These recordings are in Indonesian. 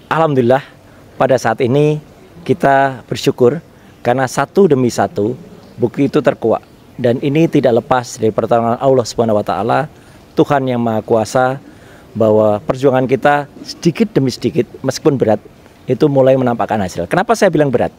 Alhamdulillah pada saat ini kita bersyukur karena satu demi satu bukti itu terkuak, dan ini tidak lepas dari pertolongan Allah Subhanahu wa taala, Tuhan yang Maha Kuasa, bahwa perjuangan kita sedikit demi sedikit meskipun berat itu mulai menampakkan hasil. Kenapa saya bilang berat?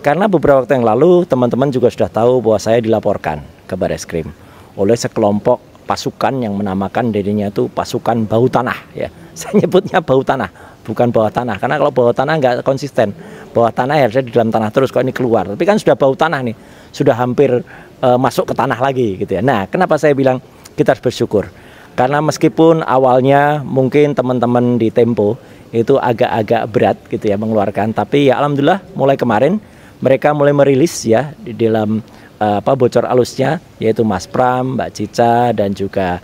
Karena beberapa waktu yang lalu teman-teman juga sudah tahu bahwa saya dilaporkan ke Barreskrim oleh sekelompok pasukan yang menamakan dirinya itu pasukan bau tanah, ya. Saya nyebutnya bau tanah, bukan bawah tanah, karena kalau bawah tanah nggak konsisten. Bawah tanah harusnya di dalam tanah terus, kok ini keluar. Tapi kan sudah bau tanah nih, sudah hampir masuk ke tanah lagi gitu ya. Nah, kenapa saya bilang kita harus bersyukur? Karena meskipun awalnya mungkin teman-teman di Tempo itu agak-agak berat gitu ya mengeluarkan, tapi ya alhamdulillah mulai kemarin mereka mulai merilis ya di dalam bocor alusnya, yaitu Mas Pram, Mbak Cica, dan juga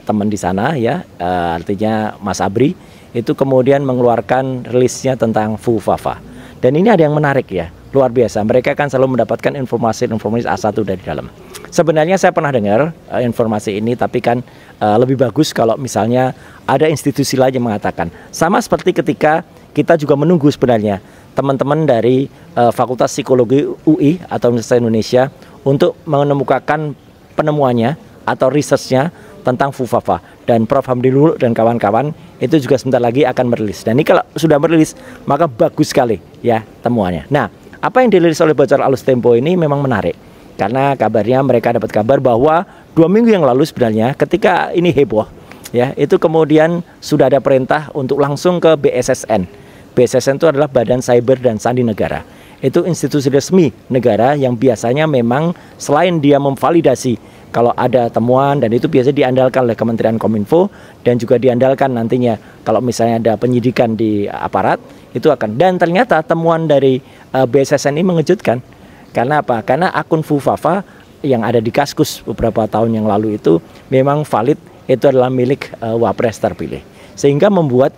teman di sana ya, artinya Mas Abri, itu kemudian mengeluarkan rilisnya tentang Fufafa. Dan ini ada yang menarik ya, luar biasa. Mereka kan selalu mendapatkan informasi A1 dari dalam. Sebenarnya saya pernah dengar informasi ini, tapi kan lebih bagus kalau misalnya ada institusi lain yang mengatakan. Sama seperti ketika kita juga menunggu sebenarnya teman-teman dari Fakultas Psikologi UI atau Universitas Indonesia untuk menemukakan penemuannya atau researchnya tentang Fufafa, dan Prof. Hamdilul dan kawan-kawan itu juga sebentar lagi akan merilis. Dan ini kalau sudah merilis maka bagus sekali ya temuannya. Nah, apa yang dirilis oleh Bocor Alus Tempo ini memang menarik, karena kabarnya mereka dapat kabar bahwa 2 minggu yang lalu sebenarnya ketika ini heboh ya, itu kemudian sudah ada perintah untuk langsung ke BSSN. BSSN itu adalah Badan Cyber dan Sandi Negara. Itu institusi resmi negara yang biasanya memang selain dia memvalidasi kalau ada temuan, dan itu biasanya diandalkan oleh Kementerian Kominfo, dan juga diandalkan nantinya kalau misalnya ada penyidikan di aparat, itu akan. Dan ternyata temuan dari BSSN ini mengejutkan. Karena apa? Karena akun Fufafa yang ada di Kaskus beberapa tahun yang lalu itu memang valid, itu adalah milik Wapres terpilih. Sehingga membuat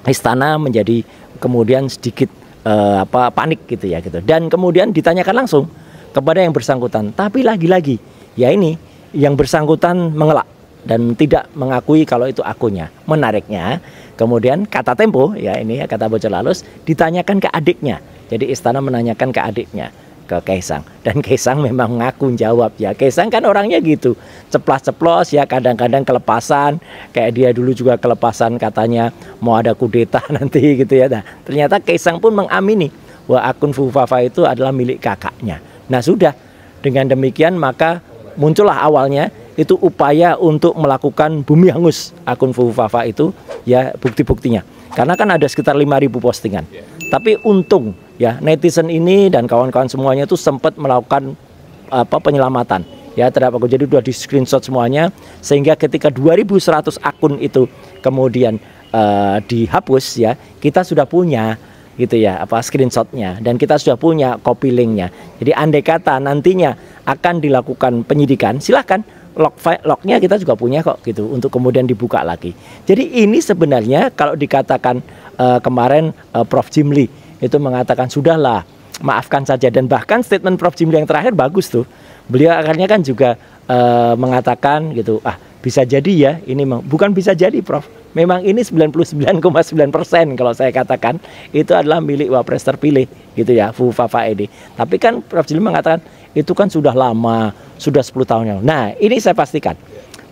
istana menjadi kemudian sedikit panik gitu ya gitu. Dan kemudian ditanyakan langsung kepada yang bersangkutan. Tapi lagi-lagi ya ini yang bersangkutan mengelak dan tidak mengakui kalau itu akunnya. Menariknya kemudian kata Tempo ya, ini ya, kata Bocor Alus ditanyakan ke adiknya. Jadi istana menanyakan ke adiknya, ke Kaisang, dan Kaisang memang ngaku jawab ya. Kaisang kan orangnya gitu, ceplas-ceplos ya, kadang-kadang kelepasan, kayak dia dulu juga kelepasan katanya mau ada kudeta nanti gitu ya. Nah, ternyata Kaisang pun mengamini bahwa akun Fufafa itu adalah milik kakaknya. Nah, sudah dengan demikian maka muncullah awalnya itu upaya untuk melakukan bumi hangus akun Fufafa itu ya, bukti-buktinya. Karena kan ada sekitar 5.000 postingan. Tapi untung ya netizen ini dan kawan-kawan semuanya itu sempat melakukan penyelamatan ya terhadap akun. Jadi sudah di screenshot semuanya, sehingga ketika 2.100 akun itu kemudian dihapus ya, kita sudah punya gitu ya screenshotnya, dan kita sudah punya copy linknya. Jadi andai kata nantinya akan dilakukan penyidikan, silahkan lognya kita juga punya kok gitu untuk kemudian dibuka lagi. Jadi ini sebenarnya kalau dikatakan kemarin Prof. Jimli itu mengatakan sudahlah maafkan saja, dan bahkan statement Prof. Jimli yang terakhir bagus tuh. Beliau akhirnya kan juga mengatakan gitu, bisa jadi ya ini bukan bisa jadi Prof. Memang ini 99,9% kalau saya katakan itu adalah milik Wapres terpilih gitu ya, Fufafa ini. Tapi kan Prof. Jimli mengatakan itu kan sudah lama, sudah 10 tahun yang lalu. Nah, ini saya pastikan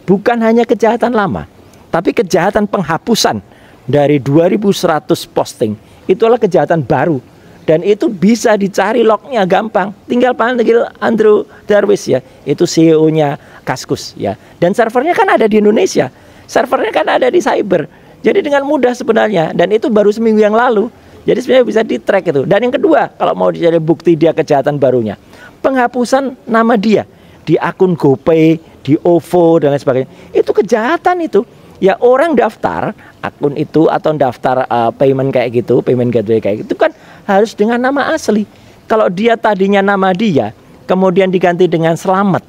bukan hanya kejahatan lama, tapi kejahatan penghapusan dari 2.100 posting itu adalah kejahatan baru, dan itu bisa dicari lognya gampang. Tinggal panggil Andrew Darwis ya, itu CEO-nya Kaskus ya. Dan servernya kan ada di Indonesia, servernya kan ada di cyber. Jadi dengan mudah sebenarnya, dan itu baru seminggu yang lalu. Jadi sebenarnya bisa di-track itu. Dan yang kedua, kalau mau dicari bukti dia kejahatan barunya, penghapusan nama dia di akun GoPay, di OVO dan lain sebagainya. Itu kejahatan itu. Ya, orang daftar akun itu atau daftar payment kayak gitu, payment gateway kayak gitu kan harus dengan nama asli. Kalau dia tadinya nama dia, kemudian diganti dengan Selamat,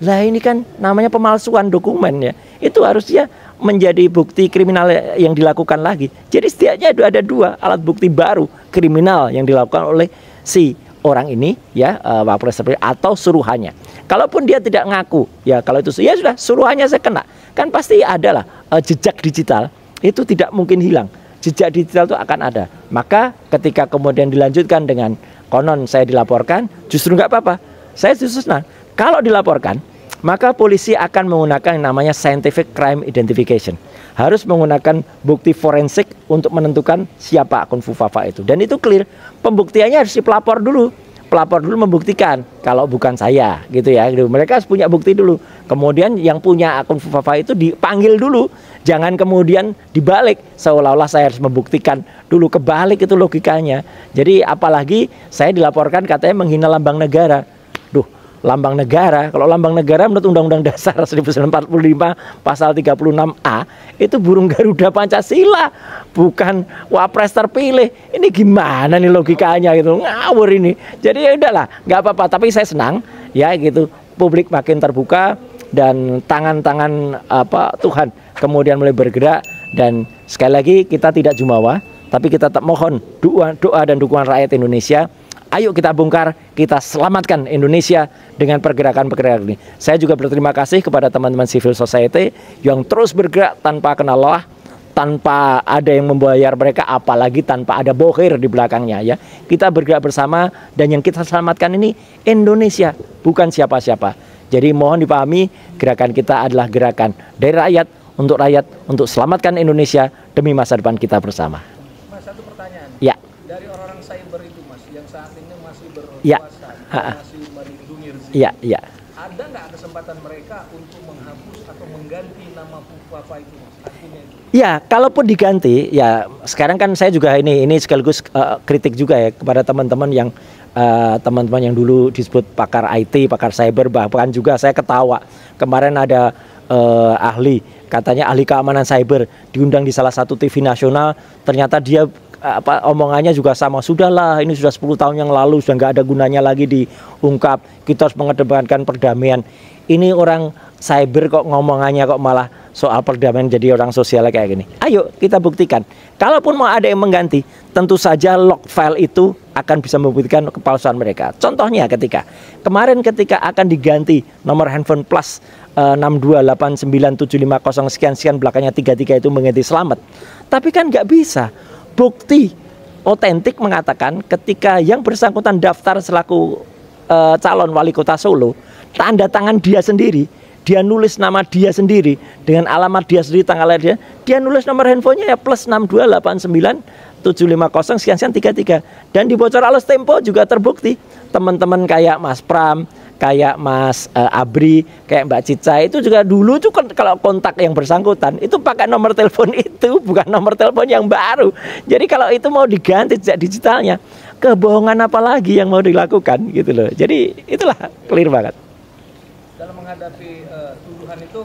lah ini kan namanya pemalsuan dokumen ya. Itu harusnya menjadi bukti kriminal yang dilakukan lagi. Jadi setidaknya ada 2 alat bukti baru kriminal yang dilakukan oleh si orang ini ya, Wapres atau suruhannya. Kalaupun dia tidak ngaku ya, kalau itu ya sudah suruhannya saya kena, kan pasti adalah jejak digital itu tidak mungkin hilang. jejak digital itu akan ada. Maka ketika kemudian dilanjutkan dengan konon saya dilaporkan, justru nggak apa-apa. Saya justru senang. Kalau dilaporkan, maka polisi akan menggunakan yang namanya scientific crime identification. Harus menggunakan bukti forensik untuk menentukan siapa akun Fufafa itu. Dan itu clear. Pembuktiannya harus pelapor dulu. Pelapor dulu membuktikan kalau bukan saya, gitu ya. Mereka harus punya bukti dulu. Kemudian yang punya akun Fufafa itu dipanggil dulu. Jangan kemudian dibalik seolah-olah saya harus membuktikan dulu, kebalik itu logikanya. Jadi apalagi saya dilaporkan katanya menghina lambang negara. Duh, lambang negara, kalau lambang negara menurut Undang-Undang Dasar 1945 pasal 36A itu burung Garuda Pancasila, bukan wapres terpilih. Ini gimana nih logikanya gitu, ngawur ini. Jadi ya udahlah, nggak apa-apa. Tapi saya senang ya gitu, publik makin terbuka dan tangan-tangan Tuhan kemudian mulai bergerak. Dan sekali lagi kita tidak jumawa, tapi kita tetap mohon doa dan dukungan rakyat Indonesia. Ayo kita bongkar, kita selamatkan Indonesia dengan pergerakan-pergerakan ini. Saya juga berterima kasih kepada teman-teman civil society yang terus bergerak tanpa kenal lelah, tanpa ada yang membayar mereka, apalagi tanpa ada bohir di belakangnya ya. Kita bergerak bersama dan yang kita selamatkan ini Indonesia, bukan siapa-siapa. Jadi mohon dipahami, gerakan kita adalah gerakan dari rakyat, untuk selamatkan Indonesia demi masa depan kita bersama. Mas, satu pertanyaan. Ya. Dari orang cyber itu, Mas, yang saat ini masih berkuasa, ya. masih melindungi rezim. Iya, iya. Ada nggak kesempatan mereka untuk menghapus atau mengganti nama Fufafa itu, Mas? Akunnya itu? Ya, kalaupun diganti, ya sekarang kan saya juga ini sekaligus kritik juga ya kepada teman-teman yang dulu disebut pakar IT, pakar cyber, bahkan juga saya ketawa. Kemarin ada ahli, katanya ahli keamanan cyber diundang di salah satu TV nasional, ternyata dia omongannya juga sama, sudahlah ini sudah 10 tahun yang lalu, sudah nggak ada gunanya lagi diungkap, kita harus mengedepankan perdamaian. Ini orang cyber kok ngomongannya kok malah soal perdamaian jadi orang sosial kayak gini. Ayo kita buktikan. Kalaupun mau ada yang mengganti, tentu saja log file itu akan bisa membuktikan kepalsuan mereka. Contohnya ketika akan diganti nomor handphone plus 6289750 sekian belakangnya 33 itu mengganti Selamat. Tapi kan nggak bisa. Bukti otentik mengatakan ketika yang bersangkutan daftar selaku calon wali kota Solo, tanda tangan dia sendiri, dia nulis nama dia sendiri dengan alamat dia sendiri, tanggal lahir dia nulis nomor handphonenya ya plus 6289750 sekian 33, dan dibocor halus Tempo juga terbukti. Teman-teman kayak Mas Pram, kayak Mas Abri, kayak Mbak Cica itu juga dulu tuh kalau kontak yang bersangkutan itu pakai nomor telepon itu, bukan nomor telepon yang baru. Jadi kalau itu mau diganti jejak digitalnya, kebohongan apa lagi yang mau dilakukan gitu loh. Jadi itulah clear banget. Dalam menghadapi tuduhan itu,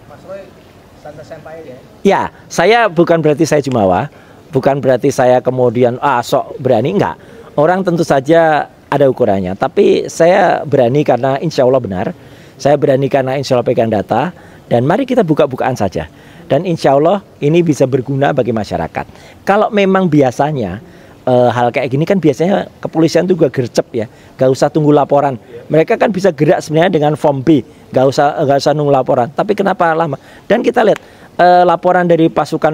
Mas Roy santai-santai aja ya? Ya, saya bukan berarti saya jumawa, bukan berarti saya kemudian sok berani, enggak. Orang tentu saja ada ukurannya, tapi saya berani karena insya Allah benar, saya berani karena insya Allah pegang data, dan mari kita buka-bukaan saja, dan insya Allah ini bisa berguna bagi masyarakat. Kalau memang biasanya hal kayak gini kan biasanya kepolisian juga gercep ya, gak usah tunggu laporan, mereka kan bisa gerak sebenarnya dengan form B, gak usah nunggu laporan. Tapi kenapa lama? Dan kita lihat laporan dari pasukan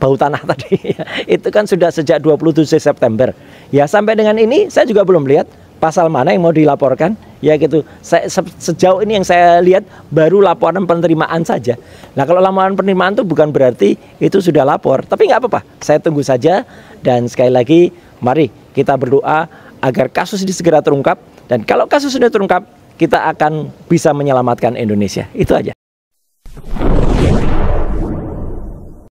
bau tanah tadi itu kan sudah sejak 27 September ya, sampai dengan ini saya juga belum lihat pasal mana yang mau dilaporkan ya gitu. Sejauh ini yang saya lihat baru laporan penerimaan saja. Nah kalau laporan penerimaan itu bukan berarti itu sudah lapor, tapi nggak apa-apa, saya tunggu saja. Dan sekali lagi mari kita berdoa agar kasus ini segera terungkap, dan kalau kasus sudah terungkap kita akan bisa menyelamatkan Indonesia. Itu aja.